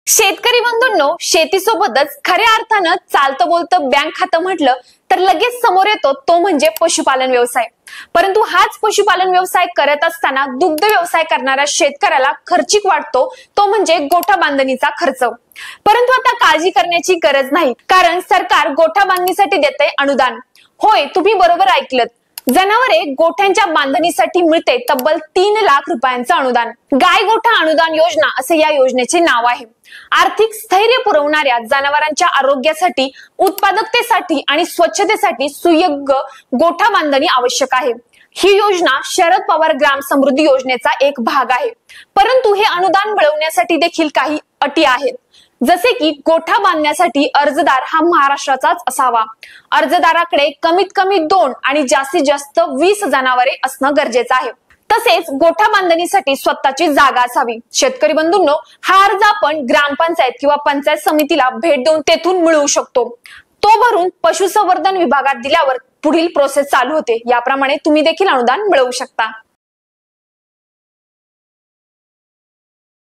शेतकरी बंधूंनो, शेतीसोबतच खऱ्या अर्थानं चालतं बोलतं बँक खातं म्हटलं तर लगेच समोर येतो तो म्हणजे पशुपालन व्यवसाय। परंतु हाच पशुपालन व्यवसाय करत असताना दुग्ध व्यवसाय करणाऱ्या शेतकऱ्याला खर्चिक वाटतो तो म्हणजे गोठा बांधणीचा खर्च। परंतु आता काळजी करण्याची गरज नाही, कारण सरकार गोठा बांधणीसाठी देते अनुदान। होय, तुम्ही बरोबर ऐकलत, जनावरे गोठ्यांच्या बांधणीसाठी मिळते तब्बल 3 लाख रुपयांचं अनुदान। गाय गोठा अनुदान योजना असे या योजनेचे नाव आहे। आर्थिक स्थैर्य पुरवणाऱ्या जनावरांच्या आरोग्यासाठी, उत्पादकतेसाठी आणि स्वच्छतेसाठी सुयोग्य गोठा बांधणी आवश्यक आहे। ही योजना शरद पवार ग्राम समृद्धी योजनेचा एक भाग आहे। परंतु हे अनुदान मिळवण्यासाठी देखील काही अटी आहेत, जसे की गोठा बांधण्यासाठी अर्जदार हा महाराष्ट्राचाच असावा। अर्जदाराकडे कमीत कमी 2 आणि जास्तीत जास्त 20 जनावरे असणं गरजेचं आहे। तसेच गोठा बांधणीसाठी स्वतःची जागा असावी। शेतकरी बंधूंनो, हा अर्ज आपण ग्रामपंचायत किंवा पंचायत समितीला भेट देऊन तेथून मिळवू शकतो। तो भरून पशुसंवर्धन विभागात दिल्यावर पुढील प्रोसेस चालू होते। याप्रमाणे तुम्ही देखील अनुदान मिळवू शकता।